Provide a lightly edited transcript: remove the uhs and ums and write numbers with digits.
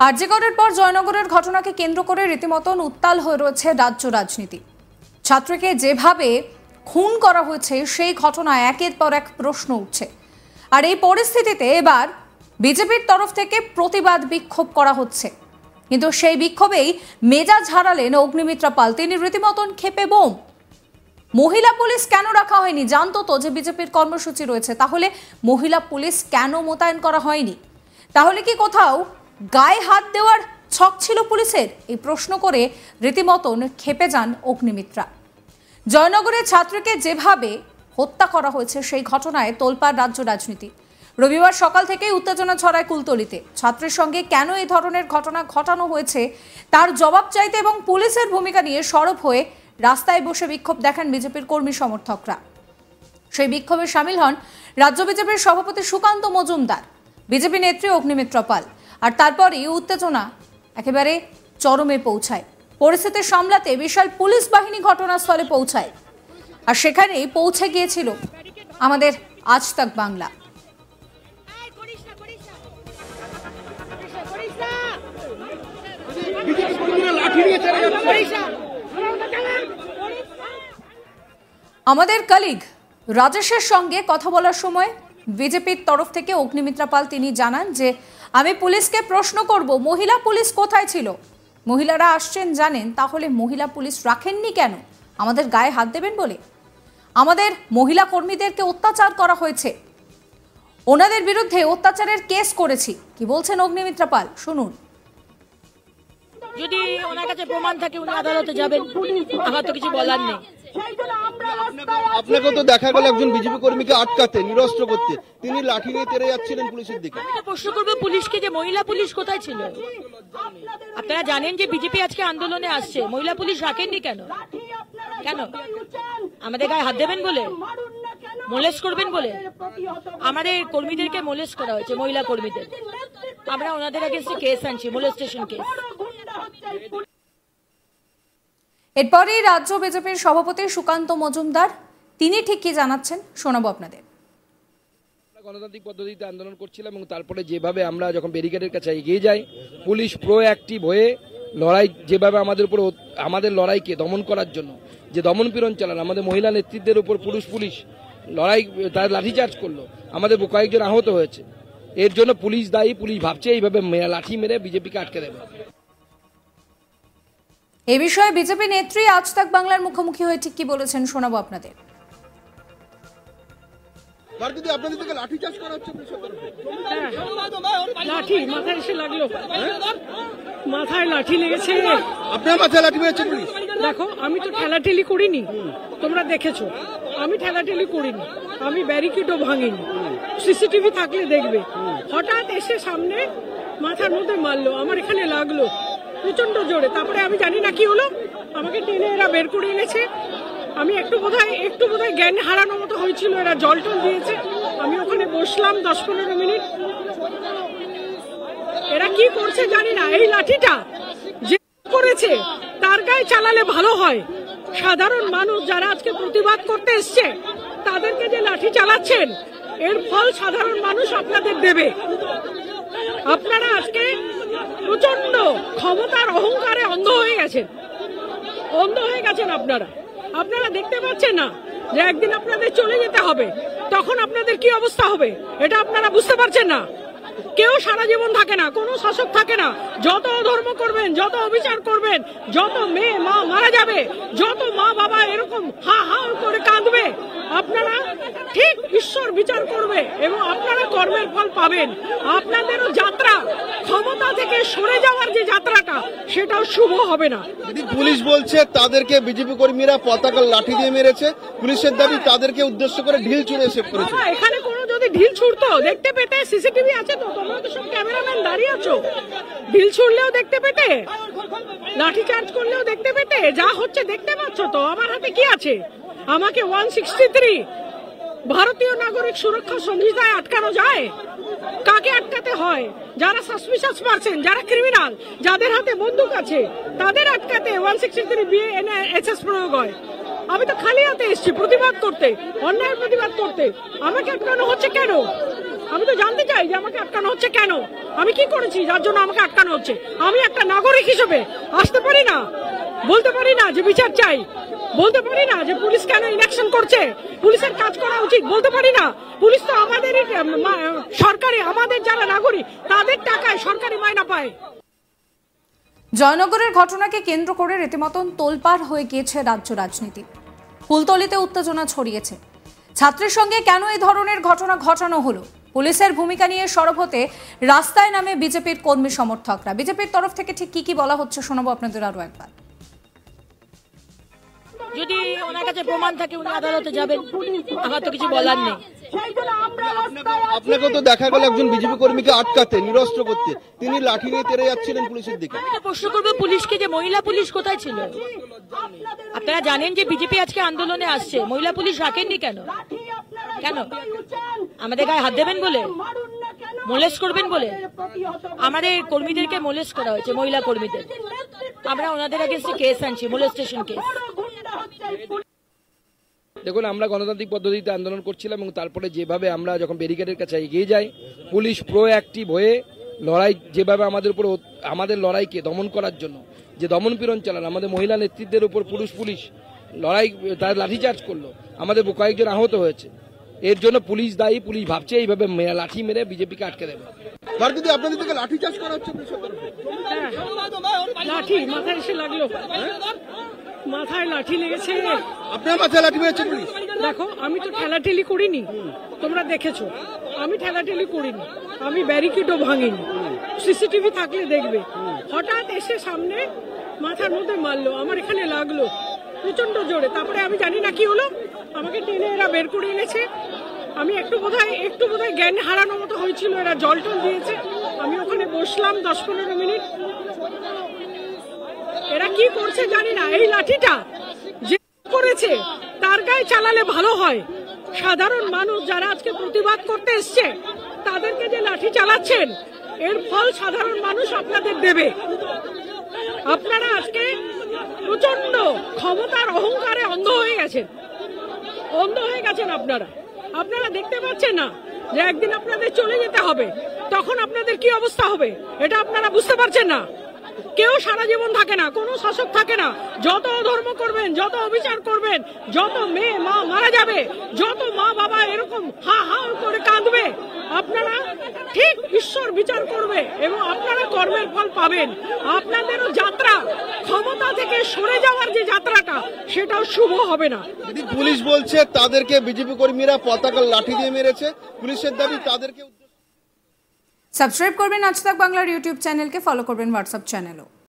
আরজিকরের পর জয়নগরের ঘটনাকে কেন্দ্র করে রীতিমতন উত্তাল হয়ে রয়েছে রাজ্য রাজনীতি। ছাত্রকে যেভাবে খুন করা হয়েছে সেই ঘটনায় একের পর এক প্রশ্ন উঠছে। আর এই পরিস্থিতিতে এবার বিজেপির তরফ থেকে প্রতিবাদ বিক্ষোভ করা হচ্ছে, কিন্তু সেই বিক্ষোভেই মেজাজ হারালেন অগ্নিমিত্রা পাল। তিনি রীতিমতন ক্ষেপে বোম। মহিলা পুলিশ কেন রাখা হয়নি? জানতো তো যে বিজেপির কর্মসূচি রয়েছে, তাহলে মহিলা পুলিশ কেন মোতায়েন করা হয়নি? তাহলে কি কোথাও গায়ে হাত দেওয়ার ছক ছিল পুলিশের? এই প্রশ্ন করে রীতিমতন ক্ষেপে যান অগ্নিমিত্রা। জয়নগরের ছাত্রকে যেভাবে হত্যা করা হয়েছে সেই ঘটনায় তোলপাড় রাজ্য রাজনীতি। রবিবার সকাল থেকেই উত্তেজনা ছড়ায় কুলতলিতে। ছাত্রের সঙ্গে কেন এই ধরনের ঘটনা ঘটানো হয়েছে তার জবাব চাইতে এবং পুলিশের ভূমিকা নিয়ে সরব হয়ে রাস্তায় বসে বিক্ষোভ দেখান বিজেপির কর্মী সমর্থকরা। সেই বিক্ষোভে সামিল হন রাজ্য বিজেপির সভাপতি সুকান্ত মজুমদার, বিজেপি নেত্রী অগ্নিমিত্রা পাল। আর তারপরই উত্তেজনা একেবারে চরমে পৌঁছায়। পরিস্থিতি সামলাতে বিশাল পুলিশ বাহিনী ঘটনাস্থলে পৌঁছায়। আর সেখানেই পৌঁছে গিয়েছিল আমাদের আজ তাক বাংলা। আমাদের কলিগ রাজেশের সঙ্গে কথা বলার সময় বিজেপির তরফ থেকে অগ্নিমিত্রা পাল তিনি জানান যে আমি পুলিশকে প্রশ্ন করব, মহিলা পুলিশ কোথায় ছিল? মহিলারা আসছেন জানেন, তাহলে মহিলা পুলিশ রাখেননি কেন? আমাদের গায়ে হাত দেবেন বলে? আমাদের মহিলা কর্মীদেরকে অত্যাচার করা হয়েছে, ওনাদের বিরুদ্ধে অত্যাচারের কেস করেছি। কি বলছেন অগ্নিমিত্রা পাল, শুনুন। যদি ওনার কাছে প্রমাণ থাকে উনি আদালতে যাবেন, আমার তো কিছু বলার নেই। আপনাকে তো দেখা গেল একজন বিজেপি কর্মীকে আটকাতে, নিরস্ত্র করতে, তিনি লাঠি নিয়ে তেড়ে যাচ্ছিলেন পুলিশের দিকে। আমি তো প্রশ্ন করবো পুলিশকে যে মহিলা পুলিশ কোথায় ছিল? আপনারা জানেন যে বিজেপি আজকে আন্দোলনে আসছে, মহিলা পুলিশ রাখেননি কেন? কেন আমাদের গায়ে হাত দেবেন বলে, মোলেস্ট করবেন বলে? আমাদের কর্মীদেরকে মোলেস্ট করা হয়েছে, মহিলা কর্মীদের। আমরা ওনাদের এগেইনস্টে কেস আনছি, মোলেস্টেশন কেস। এরপরই রাজ্য বিজেপির সভাপতি সুকান্ত মজুমদার তিনি ঠিক কি জানাচ্ছেন শোনাবো আপনাদের। গণতান্ত্রিক পদ্ধতিতে আন্দোলন করছিলাম এবং তারপরে যেভাবে আমরা যখন ব্যারিকেডের কাছে এগিয়ে যাই, পুলিশ প্রোঅ্যাক্টিভ হয়ে লড়াই, যেভাবে আমাদের উপর আমাদের লড়াইকে দমন করার জন্য যে দমনপীড়ন চালান, আমাদের মহিলা নেতৃত্বের উপর পুলিশ লড়াই, তার লাঠিচার্জ করলো, আমাদের কয়েকজন আহত হয়েছে। এর জন্য পুলিশ দায়ী। পুলিশ ভাবছে এইভাবে লাঠি মেরে বিজেপিকে আটকে দেবে। এ বিষয়ে বিজেপি নেত্রী আজ তাক বাংলার মুখোমুখি হয়ে ঠিক কি বলেছেন শোনাবো আপনাদের। লাঠি মাথায় এসে লাগলো, মাথায় লাঠি লেগেছে। আপনার মাথায় লাঠি মেরেছে পুলিশ? দেখো, আমি তো ঠেলাঠেলি করিনি, তোমরা দেখেছো আমি ঠেলাঠেলি করিনি, আমি ব্যারিকেডও ভাঙিনি। সিসিটিভি থাকলে দেখবে। হঠাৎ এসে সামনে মাথার মধ্যে মারলো, আমার এখানে লাগলো প্রচন্ড জোরে। তারপরে আমি জানি না কি হলো, আমাকে টেনে এরা বের করে এনেছে। আমি একটু বোধহয় জ্ঞান হারানোর মতো হয়েছিল। এরা জল টল দিয়েছে, আমি ওখানে বসলাম 10-15 মিনিট। এরা কি করছে জানি না। এই লাঠিটা যে করেছে তার গায়ে চালালে ভালো হয়। সাধারণ মানুষ যারা আজকে প্রতিবাদ করতে এসছে তাদেরকে যে লাঠি চালাচ্ছেন, এর ফল সাধারণ মানুষ আপনাদের দেবে। আপনারা আজকে প্রচন্ড ক্ষমতার অহংকারে অন্ধ হয়ে গেছেন। আপনারা দেখতে পাচ্ছেন না যে একদিন আপনাদের চলে যেতে হবে, তখন আপনাদের কি অবস্থা হবে এটা আপনারা বুঝতে পারছেন না। কেউ সারা জীবন থাকে না, কোনো শাসক থাকে না। যত অধর্ম করবেন, যত অবিচার করবেন, যত মেয়ে মা মারা যাবে, যত মা বাবা এরকম হা হা করে কাঁদবে, আপনারা ঠিক ঈশ্বর বিচার করবে এবং আপনারা কর্মের ফল পাবেন। আপনাদেরও যাত্রা, ক্ষমতা থেকে সরে যাওয়ার যে যাত্রাটা, সেটাও শুভ হবে না। পুলিশ বলছে তাদেরকে বিজেপি কর্মীরা পতাকা লাঠি দিয়ে মেরেছে। পুলিশের দাবি তাদেরকে উদ্দেশ্য করে ঢিল ছুঁড়ে এসে করেছে। এখানে কোনো যদি ঢিল ছুড়তো দেখতে পেতে, সিসিটিভি আছে তো, তোমরা তো সব ক্যামেরাম্যান দাঁড়িয়ে আছো, ঢিল ছুড়লেও দেখতে পেতে, লাঠি চার্জ করলেও দেখতে পেতে। যা হচ্ছে দেখতে পাচ্ছ তো। আমার হাতে কি আছে? আমাকে 163 ভারতীয় নাগরিক সুরক্ষা সংহিতায় আটকানো যায়? কাকে আটকাতে হয়? যারা সাসপিশাস পারসন, যারা ক্রিমিনাল, যাদের হাতে বন্দুক আছে, তাদের আটকাতে 163 BNSS প্রয়োগ হয়। আমি তো খালি হাতে এসেছি প্রতিবাদ করতে, অন্যায়ের প্রতিবাদ করতে। আমাকে আটকানো হচ্ছে কেন? আমি তো জানতে চাই যে আমাকে আটকানো হচ্ছে কেন, আমি কি করেছি যার জন্য আমাকে আটকানো হচ্ছে। আমি একটা নাগরিক হিসেবে আসতে পারি না, বলতে পারি না যে বিচার চাই, বলতে পারি না যে পুলিশ কেন ইনঅ্যাকশন করছে, পুলিশের কাজ করা উচিত বলতে পারি না। পুলিশ তো আমাদেরই সরকারি, আমাদের যারা নাগরিক তাদের টাকায় সরকারি মাইনা পায়। জয়নগরের ঘটনাকে কেন্দ্র করে রীতিমতন তোলপাড় হয়ে গিয়েছে রাজ্য রাজনীতি। ফুলতলিতে উত্তেজনা ছড়িয়েছে। ছাত্রের সঙ্গে কেন এই ধরনের ঘটনা ঘটানো হলো, পুলিশের ভূমিকা নিয়ে সরব হতে রাস্তায় নামে বিজেপির কর্মী সমর্থকরা। বিজেপির তরফ থেকে ঠিক কি বলা হচ্ছে শোনাবো আপনাদের আরো একবার। যদি ওনার কাছে প্রমাণ থাকে উনি আদালতে যাবেন, আমার তো কিছু বলার নেই। আপনাকে তো দেখা গেল একজন বিজেপি কর্মীকে আটকাতে, নিরস্ত্র করতে, তিনি লাঠি নিয়ে তেড়ে যাচ্ছিলেন পুলিশের দিকে। আমি তো প্রশ্ন করবো পুলিশকে যে মহিলা পুলিশ কোথায় ছিল। আপনারা জানেন যে বিজেপি আজকে আন্দোলনে আসছে, মহিলা পুলিশ রাখেননি কেন? কেন? আমাদের গায়ে হাত দেবেন বলে, মোলেস্ট করবেন বলে? আমাদের কর্মীদেরকে মোলেস্ট করা হয়েছে, মহিলা কর্মীদের। আমরা ওনাদের এগেইনস্টে কেস আনছি, মোলেস্টেশন কেস। দেখুন, আমরা গণতান্ত্রিক পদ্ধতিতে আন্দোলন করছিলাম এবং তারপরে যেভাবে আমরা যখন ব্যারিকেডের কাছে এগিয়ে যাই, পুলিশ প্রোঅ্যাক্টিভ হয়ে লড়াই, যেভাবে আমাদের উপর আমাদের লড়াইকে দমন করার জন্য যে দমন পীড়ন চালান, আমাদের মহিলা নেতৃত্বের উপর পুলিশ লড়াই, তার লাঠিচার্জ করলো, আমাদের কয়েকজন আহত হয়েছে। এর জন্য পুলিশ দায়ী। পুলিশ ভাবছে এইভাবে লাঠি মেরে বিজেপিকে আটকে দেবে। ভারতীয় আপনাদের থেকে লাঠিচার্জ করা হচ্ছে পুলিশের তরফে। লাঠি মাথায় এসে লাগলো, মাথায় লাঠি লেগেছে। আপনার মাথায় লাঠি মেরেছে পুলিশ? দেখো, আমি তো ঠেলাঠেলি করিনি, তোমরা দেখেছো আমি ঠেলাঠেলি করিনি, আমি ব্যারিকেডও ভাঙিনি, সিসিটিভি থাকলে দেখবে। হঠাৎ এসে সামনে মাথার মধ্যে মারলো, আমার এখানে লাগলো প্রচন্ড জোরে। তারপরে আমি জানি না কি হলো, আমাকে টেনে এরা বের করে এনেছে। আমি একটু বোধহয় জ্ঞান হারানোর মতো হয়েছিল, এরা জল টল দিয়েছে। আমি ওখানে বসলাম 10-15 মিনিট। এরা কি করছে জানি না। এই লাঠিটা যে করেছে তার গায়ে চালালে ভালো হয়। সাধারণ মানুষ যারা আজকে প্রতিবাদ করতে এসছে তাদেরকে যে লাঠি চালাচ্ছেন, এর ফল সাধারণ মানুষ আপনাদের দেবে। আপনারা আজকে প্রচন্ড ক্ষমতার অহংকারে অন্ধ হয়ে গেছেন। আপনারা দেখতে পাচ্ছেন না যে একদিন আপনাদের চলে যেতে হবে, তখন আপনাদের কি অবস্থা হবে এটা আপনারা বুঝতে পারছেন না। কেউ সারা জীবন থাকে না, কোনো শাসক থাকে না। যত ধর্ম করবেন, যত অবিচার করবেন, যত মেয়ে মা মারা যাবে, যত মা বাবা এরকম হা হা করে কাঁদবে, আপনারা ঠিক ঈশ্বর বিচার করবে এবং আপনারা কর্মের ফল পাবেন। আপনাদেরও যাত্রা, ক্ষমতা থেকে সরে যাওয়ার যে যাত্রাটা, সেটাও শুভ হবে না। পুলিশ বলছে তাদেরকে বিজেপি কর্মীরা পতাকা লাঠি দিয়ে মেরেছে, পুলিশের দাবি তাদেরকে। সাবস্ক্রাইব করবেন আজ তাক বাংলার ইউটিউব চ্যানেলকে, ফলো করবেন হোয়াটসঅ্যাপ চ্যানেলও।